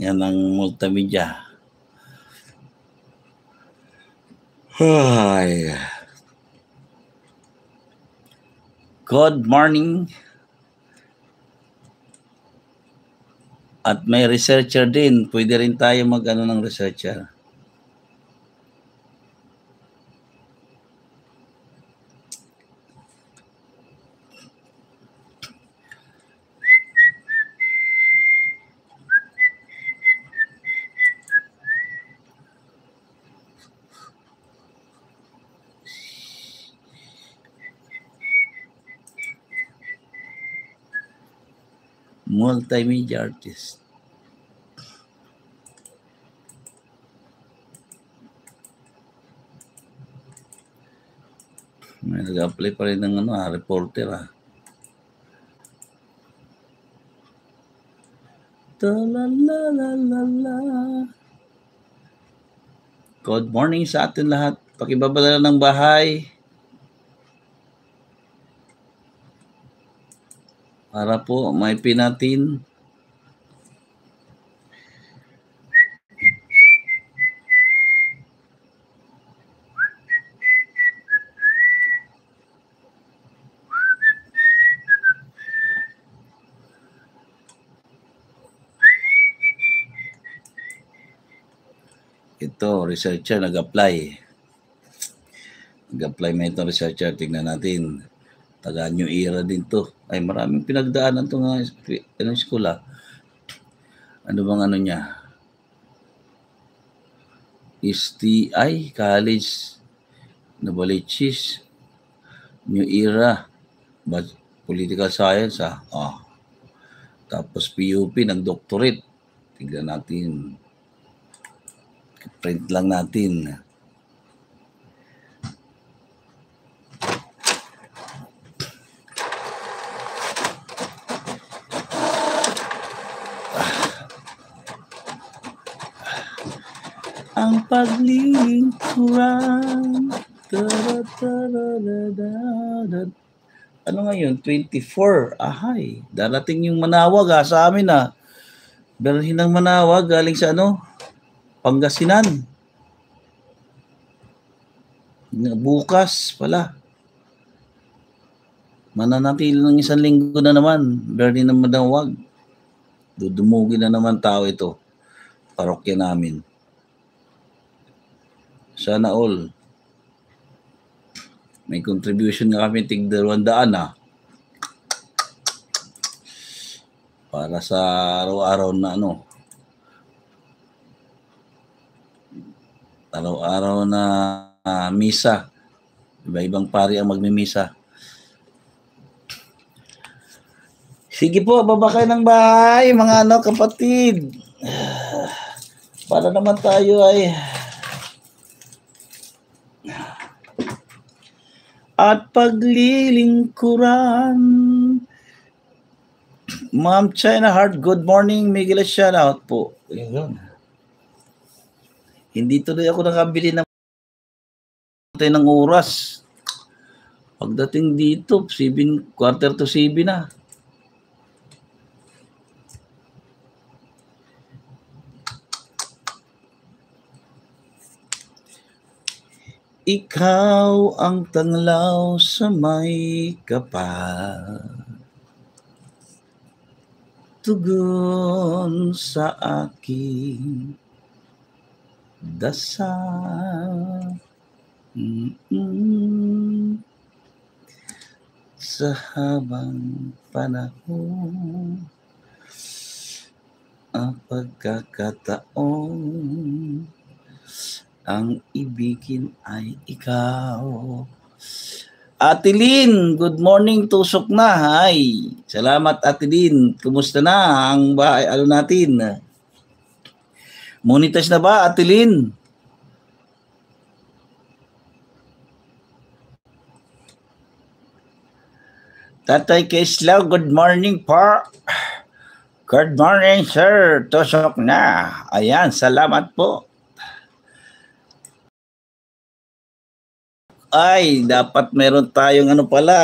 Yan ang multimedia. Ay. Good morning. At may researcher din. Pwede rin tayo mag-ano ng researcher. Multimedia artist. May nag-apply pa rin ng reporter . Good morning sa atin lahat. Pakibabala ng bahay. Para po may pinatin. Ito, researcher nag-apply. Nag-apply may itong researcher. Tingnan natin. Taga New Era din to. Ay, maraming pinagdaanan to nga school . Ano bang ano niya? STI, College, Novaliches, New Era, Political Science . Tapos PUP, nag-doctorate. Tignan natin. Print lang natin. Ang paglilingkuran. Ano ngayon? 24. Ahay. Darating yung manawag sa amin . Berhin ng manawag galing sa Pangasinan. Bukas pala. Mananatili ng 1 linggo na naman. Berhin ng manawag. Dudumugin na naman tao ito. Parokya namin. Sana all. May contribution nga kami tig 200 . Para sa araw-araw na araw-araw na misa. Iba-ibang pari ang magmimisa. Sige po, baba kayo ng bahay, mga kapatid. Para naman tayo ay at paglilingkuran. Ma'am China Heart, good morning. Miguel, shout out po. Hindi tuloy ako nakabili ng oras. Pagdating dito, 6:45 na. Ikaw ang tanglaw sa may kapal, tugon sa aking dasal. Sa habang panahon, ang pagkakataon, ang ibigin ay ikaw. Ate Lynn, good morning, tusok na. Hi. Salamat Ate Lynn. Kumusta na ang bahay natin? Monetize na ba Ate Lynn? Tatay Keslaw, good morning po. Good morning sir, tusok na. Ayan, salamat po. Ay, dapat meron tayong pala.